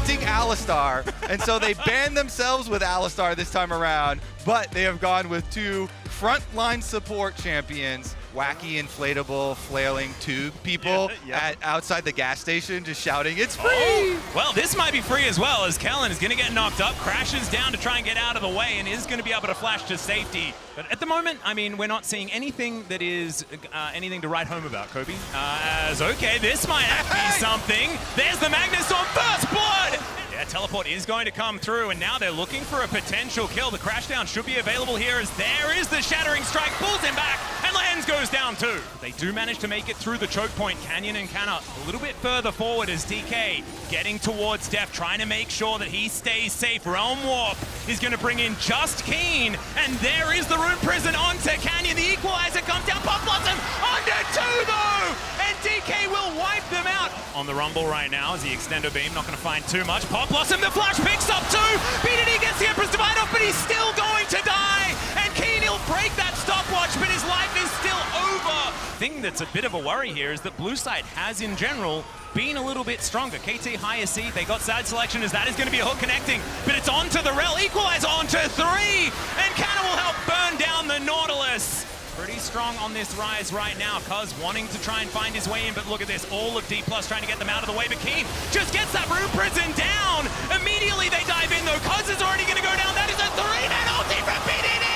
wanting Alistar, and so they banned themselves with Alistar this time around, but they have gone with two frontline support champions, wacky, inflatable, flailing tube people at outside the gas station just shouting, "It's free!" Oh, well, this might be free as well, as Kellen is going to get knocked up, crashes down to try and get out of the way, and is going to be able to flash to safety. But at the moment, I mean, we're not seeing anything that is anything to write home about, Kobe. As, okay, this might be something. There's the Magnus on first blood! Yeah, teleport is going to come through, and now they're looking for a potential kill. The crash down should be available here, as there is the Shattering Strike, pulls him back, and Lens goes down too. They do manage to make it through the choke point. Canyon and Canna a little bit further forward as DK getting towards Def, trying to make sure that he stays safe. Realm Warp is going to bring in just Keen, and there is the Rune Prison onto Canyon. The equalizer comes down, Pop Blossom under two though, and DK will wipe them out. On the Rumble right now is the Extendo Beam, not going to find too much. Pop Blossom, the flash picks up two. BDD gets the Empress Divide off, but he's still going to die. And Keen, he'll break that stopwatch, but his life is still over. Thing that's a bit of a worry here is that Blue Side has, in general, been a little bit stronger. KT higher seed, they got side selection, as that is going to be a hook connecting, but it's onto the Rel, equalizer onto three, and Canna will help burn down the Nautilus. Pretty strong on this rise right now. Cuz wanting to try and find his way in, but look at this. All of D+ trying to get them out of the way, but Keen just gets that Rune Prison down. Immediately they dive in though. Cuz is already going to go down. That is a 3-man ulti from BDD!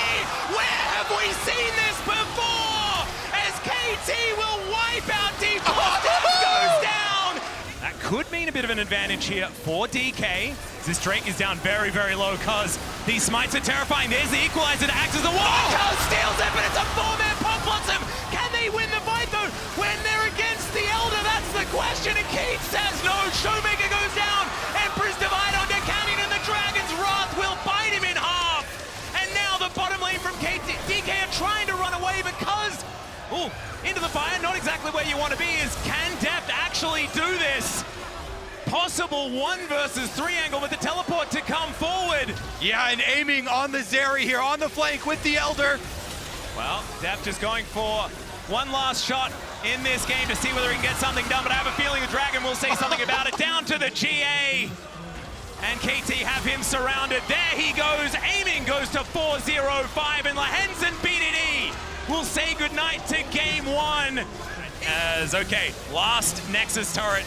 Where have we seen this before? As KT will wipe out D+, goes down! That could mean a bit of an advantage here for DK. This Drake is down very, very low, Cuz these smites are terrifying. There's the equalizer to act as the wall. Cuz steals it, but it's a 4-man Pop Blossom. Can they win the fight though? When they're against the Elder, that's the question. And Keith says no. Showmaker goes down. Emperor's Divide onto Canyon, and the Dragon's Wrath will bite him in half. And now the bottom lane from DK are trying to run away, because into the fire, not exactly where you want to be. Is can Deft actually do this? Possible 1 versus 3 angle with the teleport to come forward. Yeah, and aiming on the Zeri here on the flank with the Elder. Well, Def just going for one last shot in this game to see whether he can get something done, but I have a feeling the Dragon will say something about it. Down to the GA. And KT have him surrounded. There he goes. Aiming goes to 4-0-5, and Lahens and BDD will say goodnight to game 1. As, okay, last Nexus turret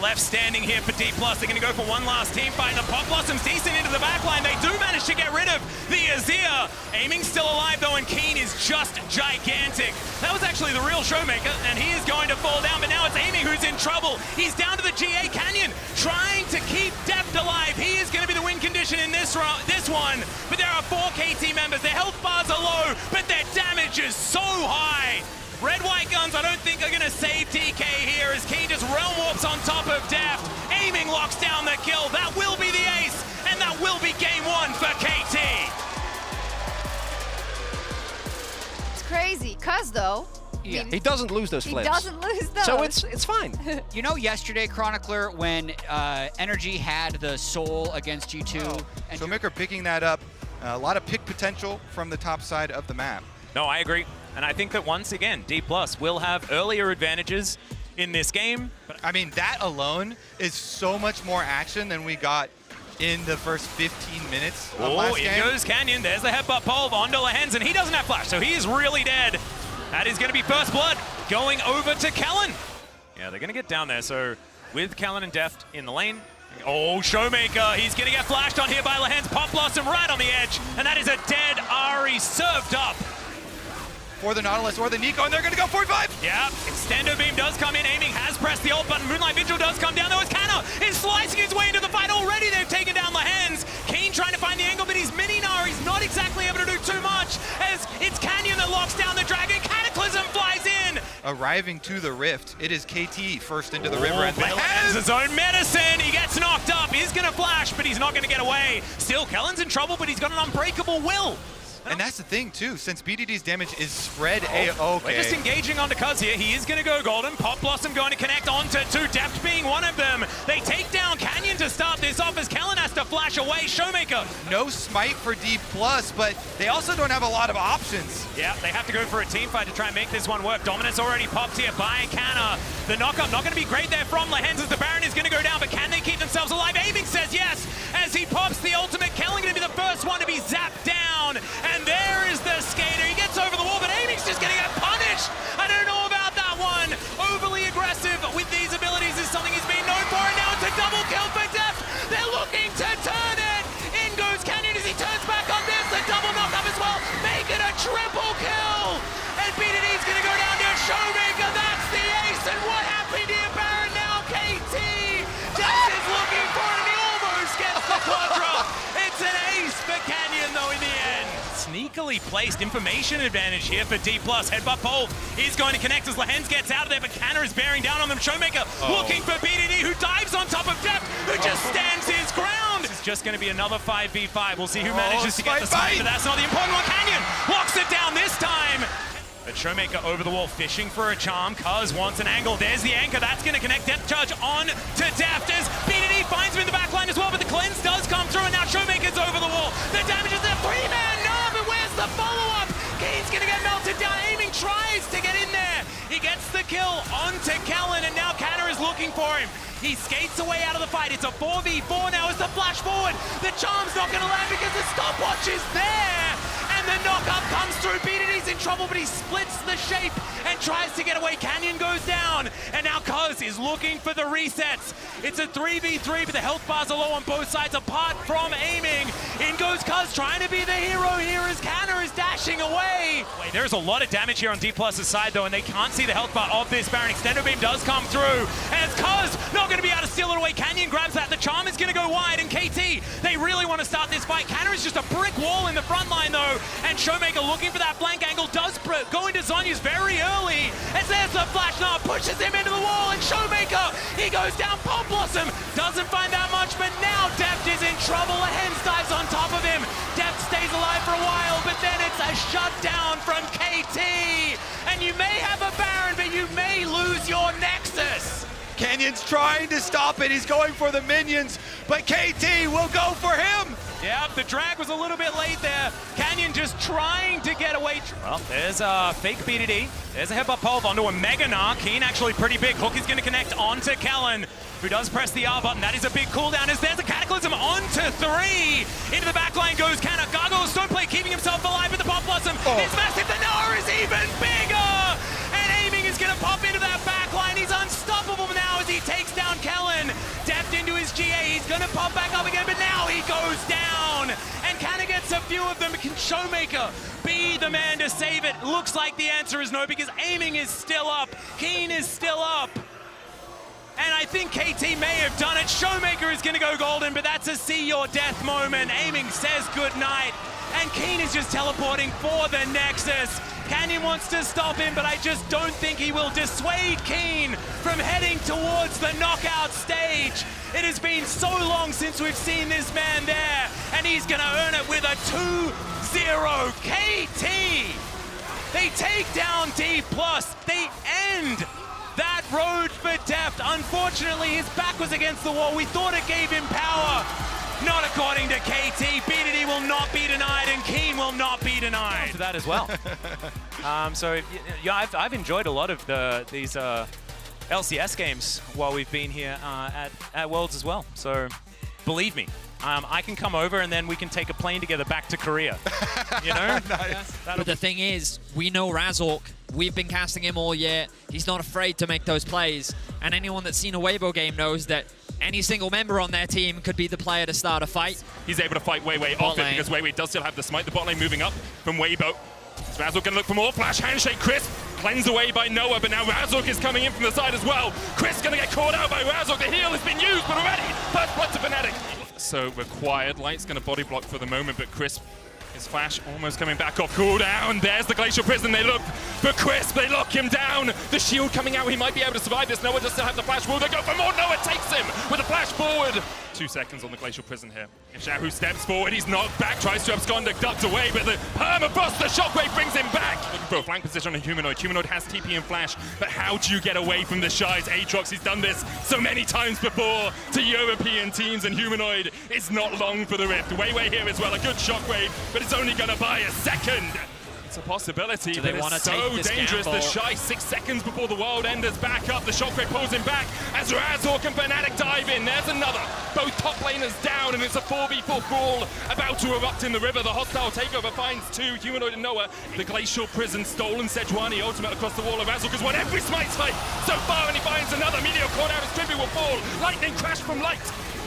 left standing here for D+. They're going to go for one last team fight. The Pop Blossom's decent into the backline. They do manage to get rid of the Azir. Aiming still alive though, and Keen is just gigantic. That was actually the real Showmaker, and he is going to fall down, but now it's Aiming who's in trouble. He's down to the GA. Canyon trying to keep Deft alive. He is going to be the win condition in this one, but there are 4 KT members. Their health bars are low, but their damage is so high. Red-white guns, I don't think are going to save DK here, as Keen just Realm Warps on top of Deft. Aiming locks down the kill. That will be the ace, and that will be game 1 for KT. It's crazy, Cuz though. Yeah, he doesn't lose those flips. He doesn't lose those. So it's fine. You know, yesterday, Chronicler, when Energy had the soul against G2. And Showmaker picking that up. A lot of pick potential from the top side of the map. No, I agree. And I think that once again, D+ will have earlier advantages in this game. But I mean, that alone is so much more action than we got in the first 15 minutes of last game. In goes Canyon. There's the headbutt pole onto Lahens, and he doesn't have flash, so he is really dead. That is going to be first blood going over to Kellen. Yeah, they're going to get down there. So with Kellen and Deft in the lane. Oh, Showmaker, he's going to get flashed on here by Lahens. Pop Blossom right on the edge, and that is a dead Ari served up. For the Nautilus or the Nico, and they're going to go 45. Yeah, Extendo Beam does come in. Aiming has pressed the ult button. Moonlight Vigil does come down, though, as Canna is slicing his way into the fight already. They've taken down Lahens. Keen trying to find the angle, but he's mini-nar. He's not exactly able to do too much, as it's Canyon that locks down the Dragon. Cataclysm flies in. Arriving to the Rift, it is KT first into the river. And Lahens his own medicine. He gets knocked up. He's going to flash, but he's not going to get away. Still, Kellen's in trouble, but he's got an unbreakable will. And that's the thing too, since BDD's damage is spread okay. We're just engaging onto Cuz here. He is going to go golden. Pop Blossom going to connect onto 2. Deft being one of them. They take down Canyon Canyon to start this off as Kellen has to flash away. Showmaker. No smite for D+, but they also don't have a lot of options. Yeah, they have to go for a team fight to try and make this one work. Dominance already popped here by Canna. The knockup not going to be great there from Lehens as the Baron is going to go down, but can they keep themselves alive? Aiming says yes as he pops the ultimate. Kellen going to be the first one to be zapped down. And there is the skater. He gets over the wall, but Aiming's just going to get punished. I don't know about that one. Overly aggressive with these abilities is something he's been known for, and now it's a double kill for Deft. They're looking to turn it. In goes Canyon as he turns back on this. The double knockup as well. Make it a triple kill. And BDD's going to go down to Showmaker. That's the ace. And what happened here, Baron? Now KT. Deft is looking for it, and he almost gets the quadra. It's an ace for Canyon, though, in the end. Sneakily placed information advantage here for D+. Headbutt pole is going to connect as Lehens gets out of there, but Canna is bearing down on them. Showmaker looking for BDD, who dives on top of Deft, who just stands his ground. This is just going to be another 5v5. We'll see who manages to get the smite, but that's not the important one. Canyon locks it down this time. But Showmaker over the wall, fishing for a charm. Cuz wants an angle. There's the anchor. That's going to connect. Depth charge on to Deft as BDD finds him in the back line as well, but the cleanse does come through, and now Showmaker's over the wall. The damage is a three-man. No, but where's the follow-up? Keen's going to get melted down. Aiming tries to get in there. He gets the kill onto Kellen, and now Canna is looking for him. He skates away out of the fight. It's a 4v4 now as the flash forward. The charm's not going to land because the stopwatch is there. And the knockup comes through. BDD's in trouble, but he splits the shape and tries to get away. Canyon goes down. And now Cuz is looking for the resets. It's a 3v3, but the health bars are low on both sides apart from Aiming. In goes Cuz, trying to be the hero here as Canna is dashing away. Wait, there's a lot of damage here on D+'s side, though, and they can't see the health bar of this Baron. Extendo Beam does come through. And it's Cuz not going to be able to steal it away. Canyon grabs that. The charm is going to go wide, and KT, they really want to start this fight. Canna is just a brick wall in the front line, though, and Showmaker looking for that flank angle does go into Zonya's very early, as there's the flash now, pushes him into the wall, and Showmaker, he goes down. Pop Blossom doesn't find that much, but now Deft is in trouble. A Hens dives on top of him. Deft stays alive for a while, but then it's a shutdown from KT, and you may have a Baron, but you may lose your Nexus. Canyon's trying to stop it. He's going for the minions, but KT will go for him. Yeah, the drag was a little bit late there. Canyon just trying to get away. Well, there's a fake BDD. There's a headbutt pole onto a Mega Gnar. Keen actually pretty big. Hook is going to connect onto Kellen, who does press the R button. That is a big cooldown as there's a Cataclysm onto 3. Into the back line goes Canna. Gargoyle Stoneplate keeping himself alive with the Pop Blossom. It's massive. The Gnar is even bigger. And Aiming is going to pop into that back line. He's unstoppable now as he takes down Kellen. Deft into his GA. He's going to pop back up again, but now he goes down. And Canna gets a few of them. Can Showmaker be the man to save it? Looks like the answer is no, because Aiming is still up. Keen is still up. And I think KT may have done it. Showmaker is going to go golden, but that's a see your death moment. Aiming says goodnight, and Keen is just teleporting for the Nexus. Canyon wants to stop him, but I just don't think he will dissuade Keen from heading towards the knockout stage. It has been so long since we've seen this man there, and he's going to earn it with a 2-0 KT. They take down D+. They end that road for Deft. Unfortunately, his back was against the wall. We thought it gave him power. Not according to KT. BDD will not be denied, and Keen will not be denied. To that as well. So yeah, I've enjoyed a lot of these LCS games while we've been here at Worlds as well. So believe me, I can come over and then we can take a plane together back to Korea. You know? Nice. But the thing is, we know Razork. We've been casting him all year. He's not afraid to make those plays. And anyone that's seen a Weibo game knows that any single member on their team could be the player to start a fight. He's able to fight Weiwei off it because Weiwei does still have the smite. The bot lane moving up from Weibo. So Razork gonna look for more. Flash handshake, Chris. Cleansed away by Noah, but now Razork is coming in from the side as well. Chris gonna get caught out by Razork. The heal has been used, but already first blood to Fnatic. So required. Light's gonna body block for the moment, but Chris, his flash almost coming back off cooldown. There's the Glacial Prison. They look for Chris. They lock him down. The shield coming out. He might be able to survive this. Noah does still have the flash. Will they go for more? Noah takes him with a flash forward. 2 seconds on the Glacial Prison here. If Xiaohu steps forward, he's knocked back, tries to abscond, ducked away, but the permafrost, the shockwave brings him back. Looking for a flank position on a Humanoid. Humanoid has TP and Flash, but how do you get away from the Shies? Aatrox, he's done this so many times before to European teams, and Humanoid is not long for the rift. Weiwei here as well, a good shockwave, but it's only gonna buy a second. It's a possibility, but it's so dangerous. The Shy 6 seconds before the World Enders back up. The shockwave pulls him back as Razork and Fnatic dive in. There's another. Both top laners down, and it's a 4v4 brawl about to erupt in the river. The hostile takeover finds 2, Humanoid and Noah. The Glacial Prison stolen. Sejuani ultimate across the wall of Razork has won every Smites fight so far, and he finds another. Meteor caught out as Tribute will fall. Lightning crash from Light.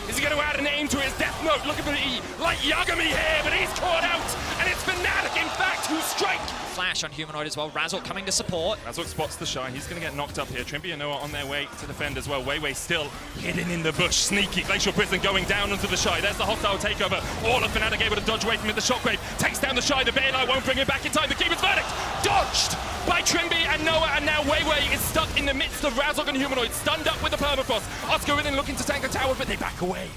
Is he going to add an aim to his death note? Looking for the Light Yagami here, but he's caught out, and it's Fnatic, in fact, who strike. Flash on Humanoid as well. Razork coming to support. Razork spots the Shy. He's going to get knocked up here. Trimby and Noah on their way to defend as well. Weiwei still hidden in the bush. Sneaky. Glacial Prison going down onto the Shy. There's the hostile takeover. All of Fnatic able to dodge away from it. The shockwave takes down the Shy. The Baylight won't bring him back in time. The Keeper's verdict dodged by Trimby and Noah, and now Weiwei is stuck in the midst of Razork and Humanoid, stunned up with the permafrost. Oscar in looking to tank the tower, but they back away.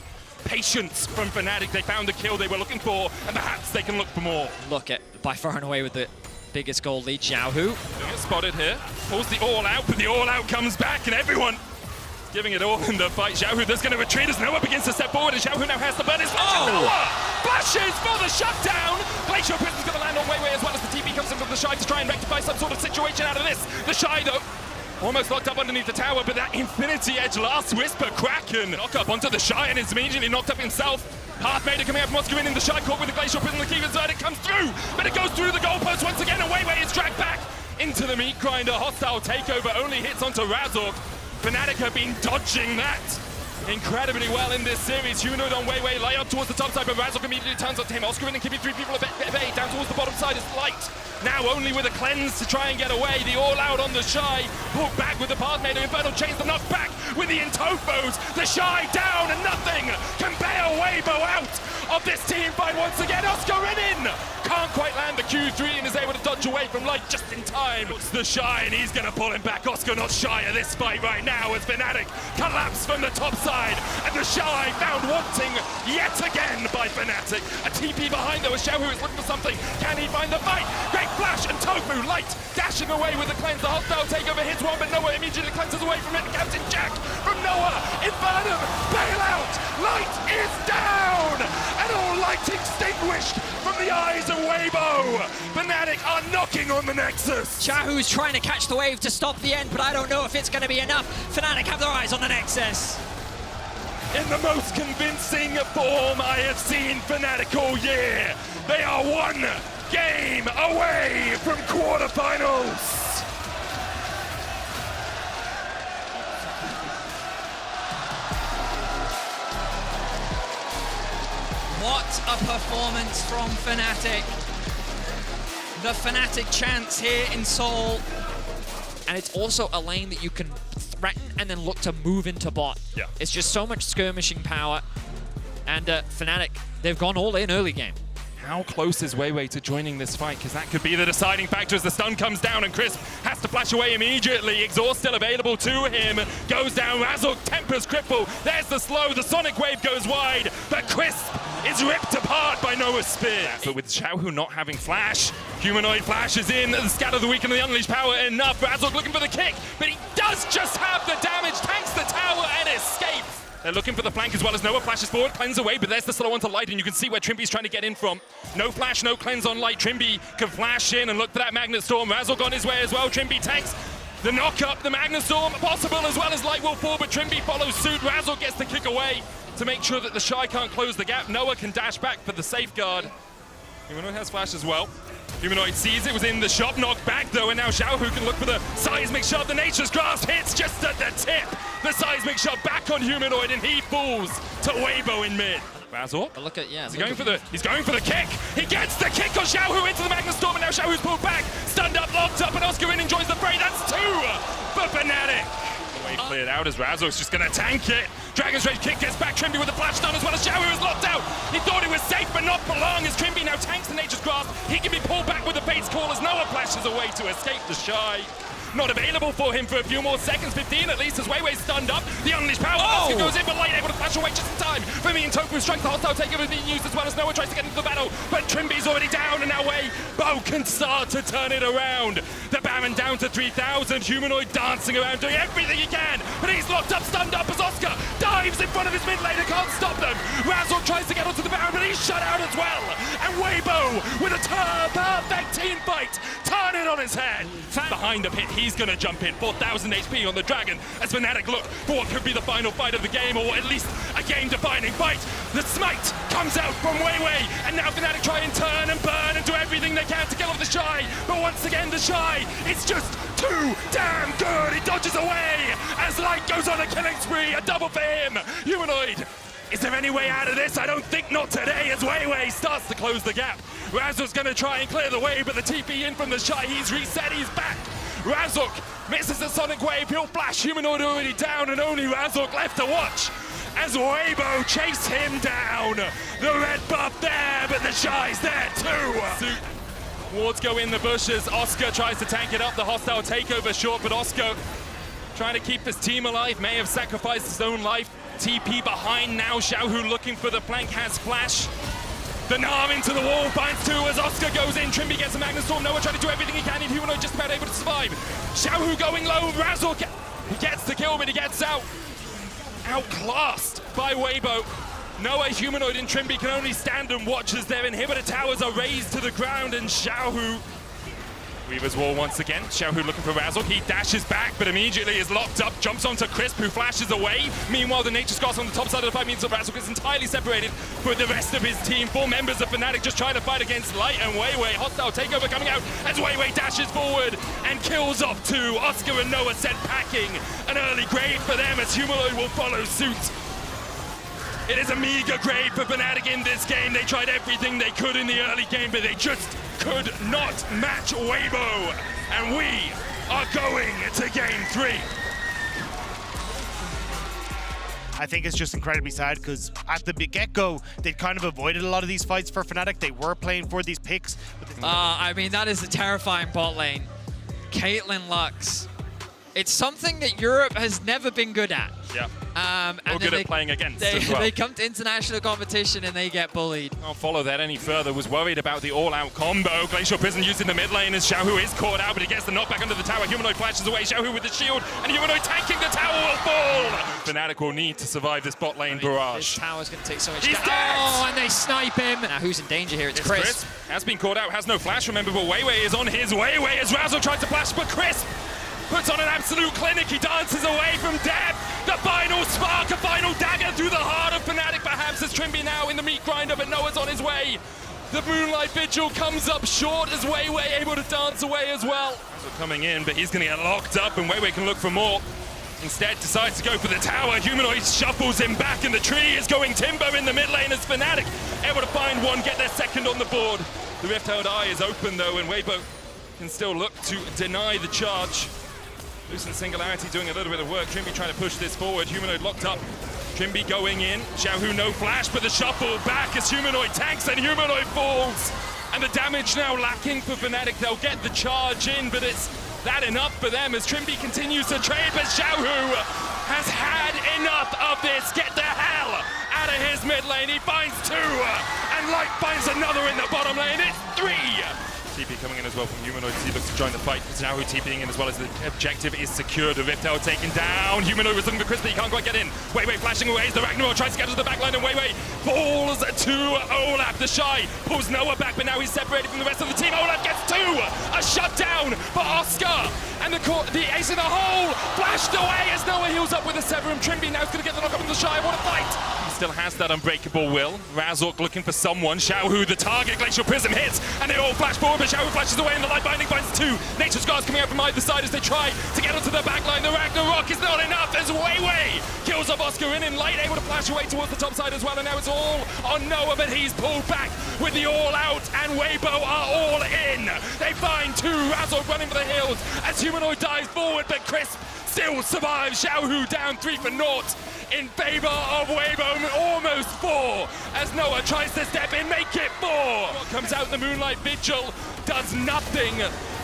Patience from Fnatic. They found the kill they were looking for, and perhaps they can look for more. Look at, by far and away with the biggest goal lead, Xiaohu. They get spotted here. Pulls the all out, but the all out comes back, and everyone giving it all in the fight. Xiaohu that's going to retreat as Noah begins to step forward, and Xiaohu now has the burn. Noah flashes for the shutdown. Glacial Prison's going to land on Weiwei as well as the TP comes in from the Shy to try and rectify some sort of situation out of this. The Shy, though, almost locked up underneath the tower, but that Infinity Edge last Whisper Kraken knock up onto the Shy, and is immediately knocked up himself. Pathmaker coming out from Oscar in the Shy caught with the Glacial Prison. The Keeper's verdict comes through, but it goes through the goalpost once again, and Weiwei is dragged back into the meat grinder. Hostile takeover only hits onto Razork. Fnatic have been dodging that incredibly well in this series. Humanoid on Weiwei, lay up towards the top side, but Razork immediately turns on him. Oscar and keeping 3 people at bay. Down towards the bottom side is Light. Now only with a cleanse to try and get away. The all out on the Shy. Pulled back with the Pathmaker. Infernal chains the knock back with the Intofos. The Shy down, and nothing can bail Weibo out of this team fight once again. Oscar in. Can't quite land the Q3 and is able to dodge away from Light just in time. Looks the Shy, and he's going to pull him back. Oscar not shy of this fight right now as Fnatic collapse from the top side, and the Shy found wanting yet again by Fnatic. A TP behind though as Xiaohu is looking for something. Can he find the fight? Great flash, and Tofu Light dashing away with the cleanse. The hostile takeover hits one, but Noah immediately cleanses away from it. Captain Jack from Noah. Infernum, bail out. Light is down, and all light extinguished from the eyes of Weibo. Fnatic are knocking on the Nexus. Xiaohu's trying to catch the wave to stop the end, but I don't know if it's going to be enough. Fnatic have their eyes on the Nexus. In the most convincing form I have seen Fnatic all year. They are 1 game away from quarterfinals. What a performance from Fnatic. The Fnatic chance here in Seoul. And it's also a lane that you can threaten and then look to move into bot. Yeah. It's just so much skirmishing power. And Fnatic, they've gone all in early game. How close is Weiwei to joining this fight? Because that could be the deciding factor as the stun comes down and Crisp has to flash away immediately. Exhaust still available to him. Goes down, Razork tempers cripple. There's the slow, the Sonic Wave goes wide, but Crisp is ripped apart by Noah's spear. But with Xiaohu not having flash, Humanoid flashes in, the Scatter the Weak and the Unleashed power enough. Razork looking for the kick, but he does just have the damage, tanks the tower and escapes. They're looking for the flank as well as Noah flashes forward, cleanse away, but there's the slow onto Light, and you can see where Trimby's trying to get in from. No flash, no cleanse on Light. Trimby can flash in and look for that Magnet Storm. Razork on his way as well. Trimby tanks the knock up, the Magnet Storm possible as well as Light will fall, but Trimby follows suit. Razork gets the kick away to make sure that the Shy can't close the gap. Noah can dash back for the safeguard. Humanoid has flash as well. Humanoid sees it was in the shop, knocked back though, and now Xiaohu can look for the seismic shot. The Nature's Grasp hits just at the tip. The seismic shot back on Humanoid, and he falls to Weibo in mid. Razork. But look at, yeah. He's going for the kick. He gets the kick on Xiaohu into the Magnet Storm, and now Xiaohu's pulled back, stunned up, locked up, and Oscar in enjoys the fray. That's 2 for Fnatic. The way cleared out as Razork's just going to tank it. Dragon's Rage kick gets back. Trimby with the flash down as well as Xiao Hu is locked out. He thought he was safe, but not for long as Trimby now tanks the Nature's Grasp. He can be pulled back with the Fate's Call as Noah flashes away to escape the Shy. Not available for him for a few more seconds, 15 at least, as Weiwei's stunned up. The Unleashed Power, Oscar goes in, but Light able to flash away just in time. For me and Tofu strikes the hostile takeover being used as well as Noah tries to get into the battle, but Trimby's already down, and now Weibo can start to turn it around. The Baron down to 3,000, Humanoid dancing around, doing everything he can, but he's locked up, stunned up as Oscar dives in front of his mid laner, can't stop them. Razzle tries to get onto the Baron, but he's shut out as well. And Weibo with a perfect team fight, turn it on his head. Behind the pit, he's gonna jump in, 4,000 HP on the Dragon, as Fnatic look for what could be the final fight of the game, or at least a game-defining fight. The Smite comes out from Weiwei, and now Fnatic try and turn and burn and do everything they can to kill off the Shy, but once again the Shy, it's just too damn good. He dodges away as Light goes on a killing spree, a double for him. Humanoid, is there any way out of this? I don't think not today, as Weiwei starts to close the gap. Razzle's gonna try and clear the way, but the TP in from the Shy, he's reset, he's back. Razuk misses the Sonic Wave, he'll flash, Humanoid already down, and only Razuk left to watch as Weibo chase him down. The red buff there, but the Shy's there too. Wards go in the bushes, Oscar tries to tank it up, the hostile takeover short, but Oscar trying to keep his team alive, may have sacrificed his own life. TP behind now, Xiao Hu looking for the flank, has flash. The Nam into the wall, finds two as Oscar goes in. Trimby gets a Magnus Storm. Noah trying to do everything he can. Humanoid just about able to survive. Xiao Hu going low. Razzle, he gets the kill, but he gets outclassed by Weibo. Noah, Humanoid, and Trimby can only stand and watch as their inhibitor towers are raised to the ground, and Xiao Hu Weaver's wall once again. Xiao Hu looking for Razzle. He dashes back, but immediately is locked up. Jumps onto Crisp, who flashes away. Meanwhile, the Nature's Grasp on the top side of the fight means that Razzle is entirely separated from the rest of his team. 4 members of Fnatic just trying to fight against Light and Weiwei. Hostile takeover coming out as Weiwei dashes forward and kills off 2. Oscar and Noah sent packing. An early grave for them as Humanoid will follow suit. It is a meager grade for Fnatic in this game. They tried everything they could in the early game, but they just could not match Weibo. And we are going to game 3. I think it's just incredibly sad because at the get-go, they kind of avoided a lot of these fights for Fnatic. They were playing for these picks. I mean, that is a terrifying bot lane. Caitlyn Lux. It's something that Europe has never been good at. Yeah. And good at playing against as well. They come to international competition and they get bullied. I'll follow that any further. Was worried about the all-out combo. Glacial Prison used in the mid lane as Xiao Hu is caught out, but he gets the knockback under the tower. Humanoid flashes away. Xiao Hu with the shield, and Humanoid tanking the tower will fall. Fnatic will need to survive this bot lane barrage. This tower's going to take so much He's damage. dead! Oh, and they snipe him. Now who's in danger here? It's Chris. Has been caught out, has no flash, remember, but Weiwei is on his Weiwei as Razzle tries to flash, but Chris puts on an absolute clinic. He dances away from death. The final spark, a final dagger through the heart of Fnatic, perhaps, as Trimby now in the meat grinder, but Noah's on his way. The Moonlight Vigil comes up short as Weiwei able to dance away as well. Razzle coming in, but he's going to get locked up, and Weiwei can look for more. Instead, decides to go for the tower. Humanoid shuffles him back, and the tree is going timber in the mid lane as Fnatic able to find one, get their second on the board. The Rift-Held Eye is open, though, and Weibo can still look to deny the charge. Lucent Singularity doing a little bit of work. Trimby trying to push this forward. Humanoid locked up. Trimby going in. Xiao Hu no flash, but the shuffle back as Humanoid tanks and Humanoid falls. And the damage now lacking for Fnatic. They'll get the charge in, but it's that enough for them as Trimby continues to trade, but Xiao Hu has had enough of this. Get the hell out of his mid lane. He finds 2, and Light finds another in the bottom lane. It's 3. TP coming in as well from Humanoid. He looks to join the fight. It's now TPing in as well as the objective is secured. The Rift Held taken down. Humanoid was looking for Chris, but he can't quite get in. Weiwei flashing away as the Ragnarok tries to get to the backline, and Weiwei falls to Olaf. The Shy pulls Noah back, but now he's separated from the rest of the team. Olaf gets 2. A shutdown for Oscar. And the ace in the hole flashed away as Noah heals up with a Severum. Trimby now is going to get the knock up on the Shy. What a fight! He still has that unbreakable will. Razork looking for someone. Xiao Hu, the target. Glacial Prism hits, and they all flash forward, but Xiao Hu flashes away, and the Light Binding finds 2. Nature's Scars coming out from either side as they try to get onto the backline. The Ragnarok is not enough as Weiwei kills off Oscar in, and Light able to flash away towards the top side as well, and now it's all on Noah, but he's pulled back with the all out, and Weibo are all in. They find 2. Razork running for the hills as Humanoid dives forward, but Crisp still survives. Xiaohu down 3 for naught in favor of Weibo, almost 4, as Noah tries to step in, make it 4. What comes out in the Moonlight Vigil does nothing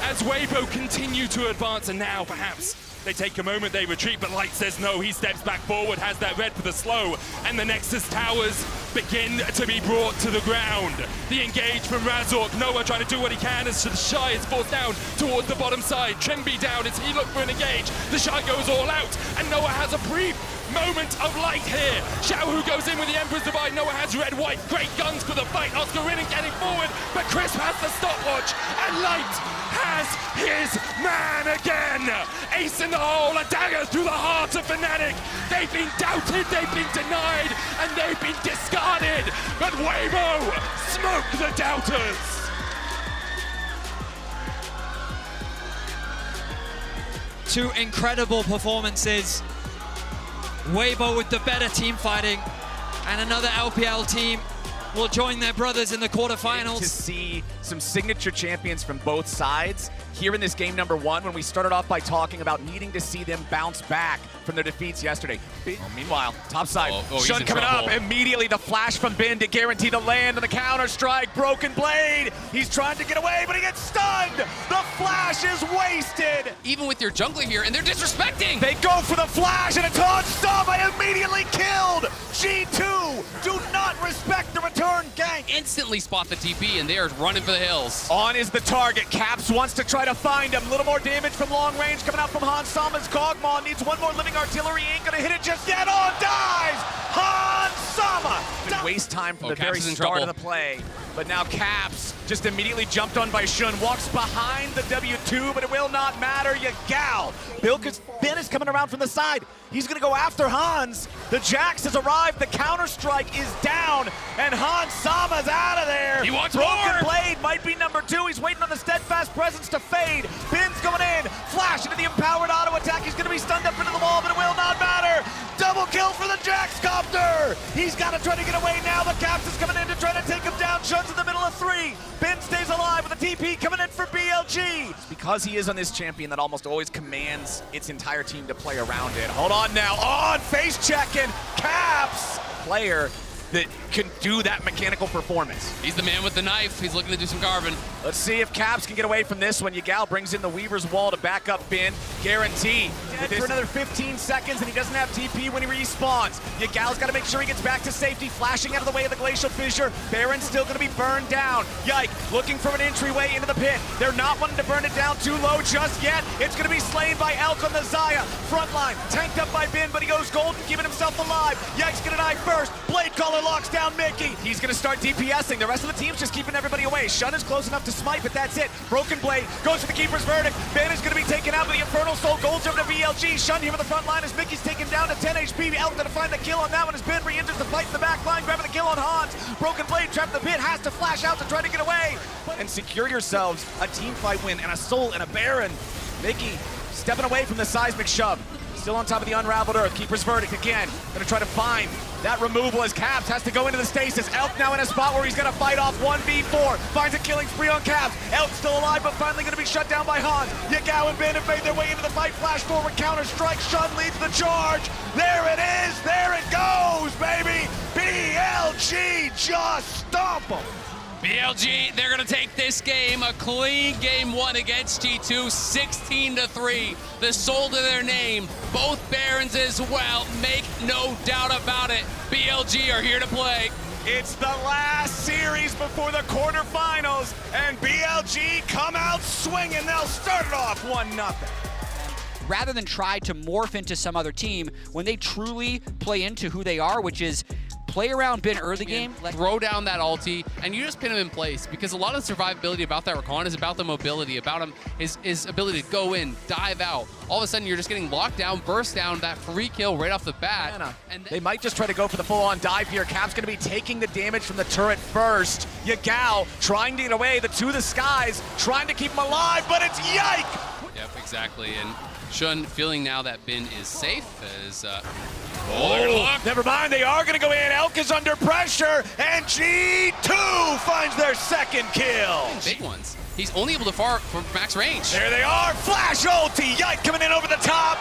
as Weibo continue to advance, and now perhaps they take a moment, they retreat, but Light says no. He steps back forward, has that red for the slow, and the Nexus towers begin to be brought to the ground. The engage from Razork. Noah trying to do what he can as the Shy is forced down towards the bottom side. Trimby down as he looks for an engage. The Shy goes all out, and Noah has a brief moment of light here. Xiaohu goes in with the Emperor's Divide. Noah has red, white, great guns for the fight. Oscar Ridden getting forward, but Crisp has the stopwatch, and Light has his man again. Ace in the hole, a dagger through the heart of Fnatic. They've been doubted, they've been denied, and they've been discarded. But Weibo smoke the doubters. Two incredible performances. Weibo with the better team fighting, and another LPL team will join their brothers in the quarterfinals. To see some signature champions from both sides here in this game number 1, when we started off by talking about needing to see them bounce back from their defeats yesterday. Meanwhile, top side, Shun coming up, immediately the flash from Ben to guarantee the land on the counter strike. Broken Blade, he's trying to get away, but he gets stunned. The flash is wasted. Even with your jungler here, and they're disrespecting. They go for the flash, and it's on Sama, immediately killed. G2 do not respect the return gank. Instantly spot the TP, and they are running for the hills. On is the target. Caps wants to try to find him. A little more damage from long range coming out from Han Sama's Kog'Maw. Needs one more living artillery. Ain't gonna hit it just yet. On dies! Han Sama! Didn't waste time from the very start of the play. But now Caps just immediately jumped on by Shun. Walks behind the W2, but it will not matter. Yagao. Ben is coming around from the side. He's gonna go after Hans. The Jax has arrived. The counter strike is down, and Han Sama's out of there. He wants Broken more. Blade might be number 2. He's waiting on the steadfast presence to fade. Ben's going in. Flash into the empowered auto attack. He's gonna be stunned up into the wall, but it will not matter. Double kill for the Jax copter. He's got to try to get away now. The Caps is coming in to try to take him down. Shun's in the middle of 3. Ben stays alive with a TP coming in for BLG. It's because he is on this champion that almost always commands its entire team to play around it. Hold on now. On face checking. Caps player that can do that mechanical performance. He's the man with the knife. He's looking to do some carving. Let's see if Caps can get away from this one. Yagao brings in the Weaver's Wall to back up Ben. Guarantee dead for another 15 seconds, and he doesn't have TP when he respawns. Yagao's got to make sure he gets back to safety, flashing out of the way of the Glacial Fissure. Baron's still going to be burned down. Yike looking for an entryway into the pit. They're not wanting to burn it down too low just yet. It's going to be slain by Elk on the Zaya. Frontline, tanked up by Ben, but he goes golden, keeping himself alive. Yike's going to die first. Blade Caller locks down Mickey. He's going to start DPSing. The rest of the team's just keeping everybody away. Shun is close enough to smite, but that's it. Broken Blade goes for the Keeper's Verdict. Ben is going to be taken out, but the Infernal Soul goes over to VLG. Shun here with the front line as Mickey's taken down to 10 HP. Elk going to find the kill on that one as Ben re-enters the fight in the back line, grabbing the kill on Hans. Broken Blade trapped in the pit, has to flash out to try to get away. And secure yourselves a team fight win and a Soul and a Baron. Mickey stepping away from the seismic shove. Still on top of the unraveled earth. Keeper's Verdict again. Gonna try to find that removal as Caps has to go into the stasis. Elk now in a spot where he's gonna fight off 1v4. Finds a killing spree on Caps. Elk still alive, but finally gonna be shut down by Hans. Yagao and Ben have made their way into the fight. Flash forward, counter strike. Shun leads the charge. There it is. There it goes, baby. BLG just stomp them. BLG, they're going to take this game, a clean game 1 against G2, 16-3. The soul to their name, both Barons as well, make no doubt about it. BLG are here to play. It's the last series before the quarterfinals, and BLG come out swinging. They'll start it off 1-0. Rather than try to morph into some other team, when they truly play into who they are, which is play around Ben early game, throw down that ulti, and you just pin him in place, because a lot of the survivability about that Rakan is about the mobility, about him, his ability to go in, dive out. All of a sudden, you're just getting locked down, burst down, that free kill right off the bat. And they might just try to go for the full-on dive here. Cap's going to be taking the damage from the turret first. Yagao trying to get away, the two of the skies, trying to keep him alive, but it's Yike! Yep, exactly, and Shun feeling now that Ben is safe as never mind, they are gonna go in. Elk is under pressure, and G2 finds their second kill. Big ones. He's only able to far from max range. There they are, flash ulti, Yike coming in over the top.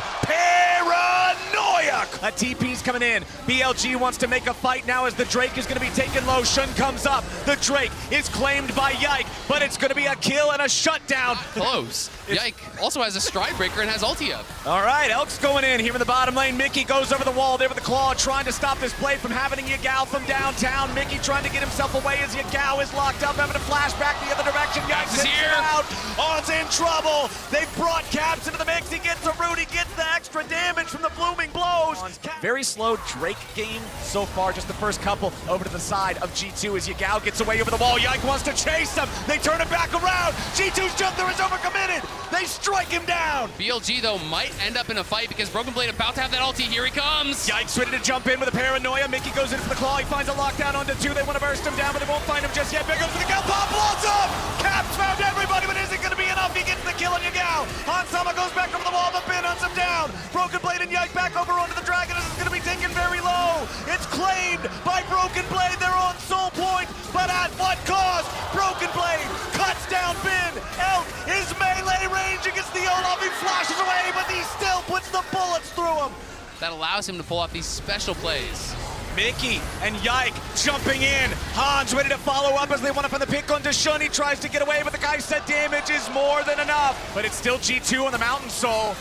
A TP's coming in. BLG wants to make a fight now as the Drake is going to be taken low. Shun comes up. The Drake is claimed by Yike, but it's going to be a kill and a shutdown. Close. Yike also has a stride breaker and has ulti up. All right, Elk's going in here in the bottom lane. Mickey goes over the wall there with the claw, trying to stop this play from happening. Yagao from downtown. Mickey trying to get himself away as Yagao is locked up, having to flash back the other direction. Yikes is here. Out. On's in trouble. They've brought Caps into the mix. He gets a root. He gets the extra damage from the blooming blows. Very slow Drake game so far. Just the first couple over to the side of G2 as Yagao gets away over the wall. Yike wants to chase him. They turn it back around. G2's jump there is overcommitted. They strike him down. BLG, though, might end up in a fight because Broken Blade about to have that ulti. Here he comes. Yike's ready to jump in with a paranoia. Mickey goes in for the claw. He finds a lockdown onto 2. They want to burst him down, but they won't find him just yet. Big goes for the kill. Pop blows up. Caps found everybody, but isn't going to be enough. He gets the kill on Yagao. Hansama goes back over the wall, but Ben hunts him down. Broken Blade and Yike back over onto the Dragon. This is going to be taken very low. It's claimed by Broken Blade. They're on soul point, but at what cost? Broken Blade cuts down Ben. Elk is melee range against the Olaf. He flashes away, but he still puts the bullets through him. That allows him to pull off these special plays. Mickey and Yike jumping in. Hans ready to follow up as they want to find the pick onto Shun. He tries to get away, but the guy said damage is more than enough. But it's still G2 on the Mountain Soul.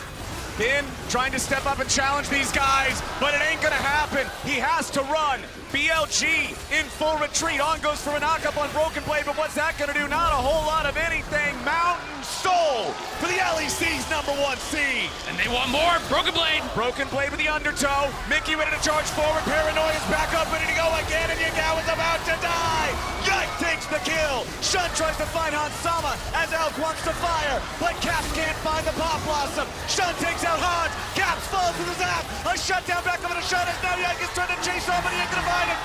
Ben trying to step up and challenge these guys, but it ain't gonna happen. He has to run. BLG in full retreat. On goes for a knockup on Broken Blade, but what's that gonna do? Not a whole lot of anything. Mountain Soul for the LEC's #1 seed. And they want more. Broken Blade. Broken Blade with the undertow. Mickey ready to charge forward. Paranoia's back up, ready to go again, and Yagao is about to die. Yike takes the kill. Shun tries to find Hansama as Elk wants to fire, but Caps can't find the Pop Blossom. Shun takes out Hans. Caps falls to the zap. A shutdown back over to Shun as now Yike is trying to chase off, but he ain't gonna find him.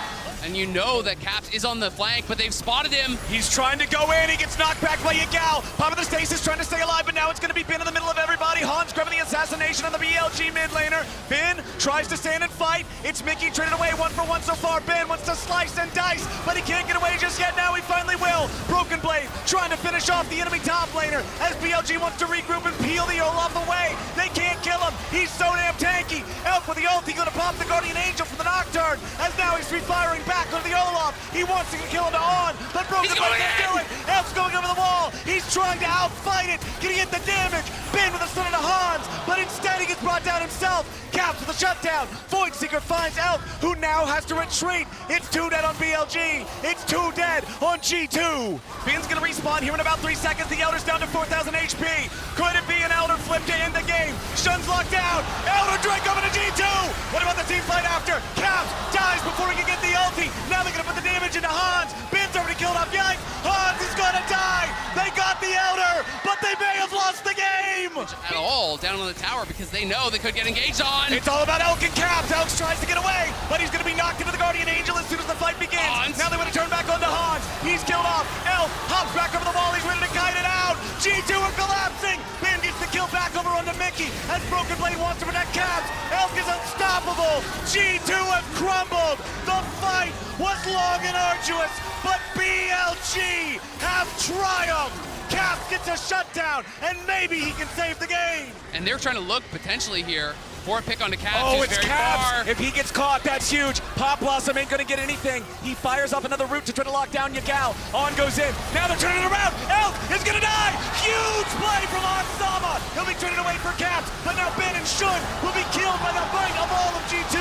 And you know that Caps is on the flank, but they've spotted him. He's trying to go in. He gets knocked back by Yagao. Pop of the Stasis trying to stay alive, but now it's going to be Ben in the middle of everybody. Hans grabbing the assassination on the BLG mid laner. Ben tries to stand and fight. It's Mickey traded away 1-for-1 so far. Ben wants to slice and dice, but he can't get away just yet. Now he finally will. Broken Blade trying to finish off the enemy top laner as BLG wants to regroup and peel the Olaf away. They can't kill him. He's so damn tanky. Elk with the ult. He's going to pop the Guardian Angel from the Nocturne as now he's refiring back on the Olaf. He wants to kill him to On, but Broken Blade can't do it. Elf's going over the wall. He's trying to outfight it. Can he get the damage? Ben with a stun into Hans, but instead he gets brought down himself. Caps with a shutdown. Void Seeker finds Elf, who now has to retreat. It's 2 dead on BLG. It's 2 dead on G2. Ben's gonna respawn here in about 3 seconds. The Elder's down to 4,000 HP. Could it be an Elder flip to end the game? Shun's locked down. Elder Drake coming to G2. What about the team fight after? Caps dies before he can get the ulti. Now they're gonna put the damage into Hans. Ben's already killed off Yike. Hans is gonna die. They got the Elder, but they may have lost the game. At all down on the tower because they know they could get engaged on. It's all about Elk and Caps. Elk tries to get away, but he's gonna be knocked into the Guardian Angel as soon as the fight begins. Hans. Now they want to turn back onto Hans. He's killed off. Elk hops back over the wall. He's ready to kite it out. G2 are collapsing. Ben gets the kill back over onto Mickey as Broken Blade wants to protect Caps. Elk is unstoppable. G2 have crumbled. The fight was long and arduous, but BLG have triumphed. Caps gets a shutdown, and maybe he can save the game. And they're trying to look potentially here for a pick onto Caps. Oh, who's it's very Caps. far. If he gets caught, that's huge. Pop Blossom ain't gonna get anything. He fires up another route to try to lock down Yagao. On goes in. Now they're turning it around. Elk is gonna die. Huge play from Hansama. He'll be traded away for Caps, but now Ben and Shun will be killed by the might of all of G2.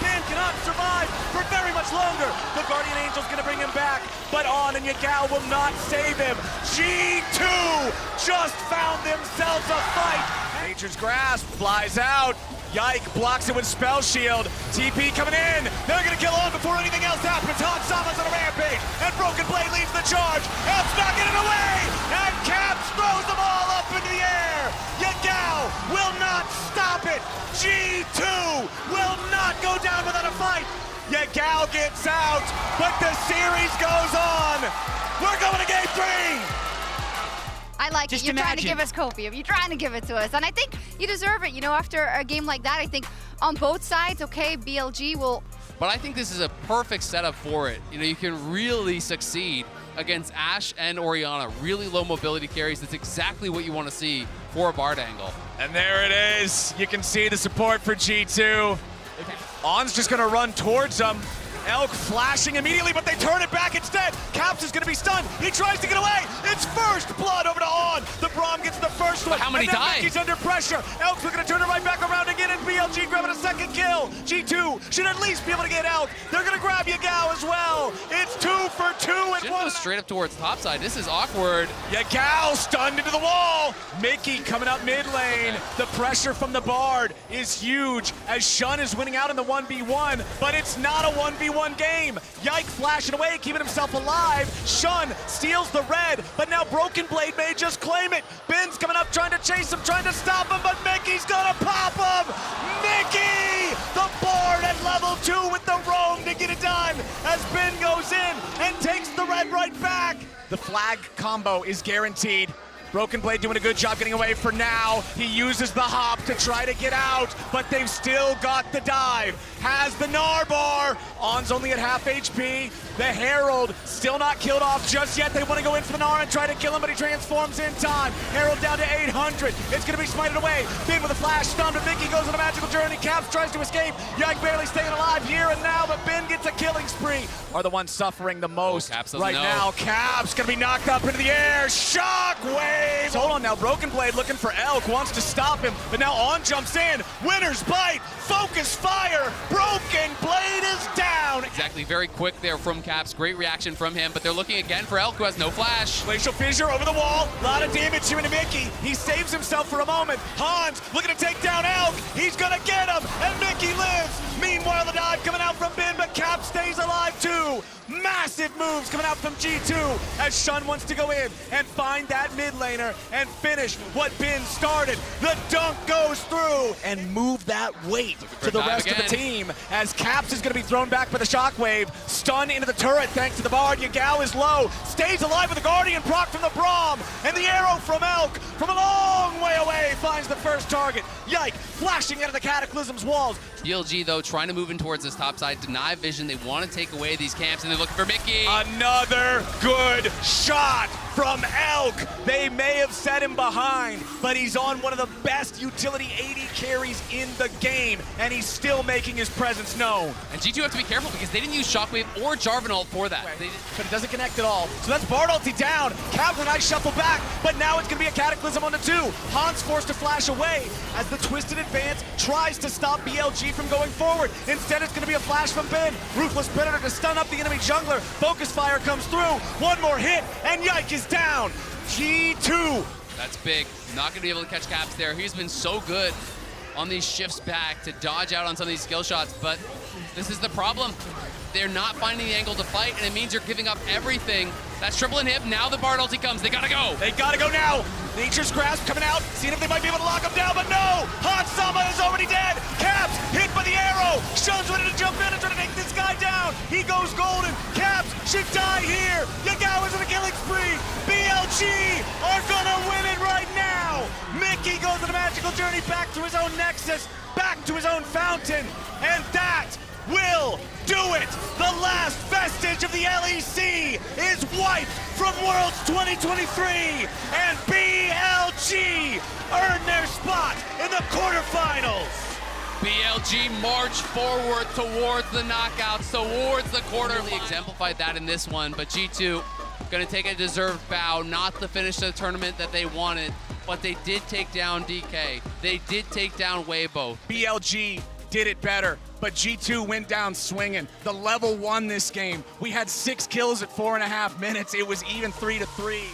Ben cannot survive for very much longer. The Guardian Angel's gonna bring him back, but On and Yagao will not save him. G2 just found themselves a fight. Nature's Grasp flies out. Yike blocks it with Spell Shield. TP coming in. They're going to kill On before anything else happens. Hansama's on a rampage. And Broken Blade leads the charge. Elf's knocking it away. And Caps throws them all up into the air. Yagao will not stop it. G2 will not go down without a fight. Yagao gets out, but the series goes on. We're going to game 3. I like Just it. You're trying to imagine. give us copium. You're trying to give it to us. And I think you deserve it. You know, after a game like that, I think on both sides, okay, BLG will... But I think this is a perfect setup for it. You know, you can really succeed against Ashe and Orianna. Really low mobility carries. That's exactly what you want to see for a Bard angle. And there it is. You can see the support for G2. On's just gonna run towards them. Elk flashing immediately, but they turn it back instead. Caps is gonna be stunned. He tries to get away. It's first blood over to On. The Braum gets the first one. But how many and then die? Mickey's under pressure. Elk's gonna turn it right back around again, and BLG grabbing a second kill. G2 should at least be able to get Elk. They're gonna grab Yagao as well. It's 2 for 2 and Just one. go straight up towards topside. This is awkward. Yagao stunned into the wall. Mickey coming up mid lane. The pressure from the Bard is huge as Shun is winning out in the 1v1, but it's not a 1v1 game. Yike flashing away, keeping himself alive. Shun steals the red, but now Broken Blade may just claim it. Ben's coming up trying to chase him, trying to stop him, but Mickey's gonna pop him. Mickey, the Bard at level 2 with the roam to get it done as Ben goes in and takes the red right back. The flag combo is guaranteed. Broken Blade doing a good job getting away for now. He uses the hop to try to get out, but they've still got the dive. Has the Narbar. On's only at half HP. The Herald still not killed off just yet. They want to go in for the Nar and try to kill him, but he transforms in time. Herald down to 800. It's going to be smited away. Ben with a flash stun, but Mickey goes on a magical journey. Caps tries to escape. Yike barely staying alive here and now, but Ben gets a killing spree. Are the ones suffering the most right now. Caps going to be knocked up into the air. Shockwave. Hold on now. Broken Blade looking for Elk. Wants to stop him, but now On jumps in. Winner's bite. Focus fire. Broken Blade is down. Exactly, very quick there from Caps. Great reaction from him, but they're looking again for Elk, who has no flash. Glacial Fissure over the wall. A lot of damage here into Mickey. He saves himself for a moment. Hans looking to take down Elk. He's going to get him, and Mickey lives. Meanwhile, the dive coming out from Ben, but Cap stays alive too. Massive moves coming out from G2 as Shun wants to go in and find that mid laner and finish what Ben started. The dunk goes through and move that weight to the rest of the team as Caps is going to be thrown back by the Shockwave. Stun into the turret thanks to the Bard. Yagao is low, stays alive with the Guardian proc from the Braum, and the arrow from Elk from a long way away finds the first target. Yike flashing out of the Cataclysm's walls. BLG, though, trying to move in towards this top side, deny vision. They want to take away these camps, and they're looking for Mickey. Another good shot from Elk. They may have set him behind, but he's on one of the best utility AD carries in the game, and he's still making his presence known. And G2 have to be careful because they didn't use Shockwave or Jarvan ult for that. But it doesn't connect at all. So that's Bard ulti down. Cap with a nice shuffle back, but now it's going to be a Cataclysm on the 2. Hans forced to flash away as the Twisted Advance tries to stop BLG from going forward. Instead, it's going to be a flash from Ben. Ruthless Predator to stun up the enemy jungler. Focus Fire comes through. One more hit, and Yike is down. G2. That's big. Not going to be able to catch Caps there. He's been so good on these shifts back to dodge out on some of these skill shots, but this is the problem. They're not finding the angle to fight, and it means you're giving up everything. That's triple inhib. Now the Bard ulti comes. They gotta go. They gotta go now. Nature's Grasp coming out, seeing if they might be able to lock him down, but no! Hansama is already dead. Caps hit by the arrow. Shun's ready to jump in and try to take this guy down. He goes golden. Caps should die here. Yagao is in a killing spree. BLG are gonna win it right now. Mickey goes on a magical journey back to his own Nexus, back to his own fountain, and that will do it! The last vestige of the LEC is wiped from Worlds 2023, and BLG earn their spot in the quarterfinals. BLG march forward towards the knockouts, towards the quarter. Really exemplified that in this one, but G2 gonna take a deserved bow, not the finish of the tournament that they wanted, but they did take down DK. They did take down Weibo. BLG did it better, but G2 went down swinging. The level won this game. We had 6 kills at 4.5 minutes. It was even 3-3.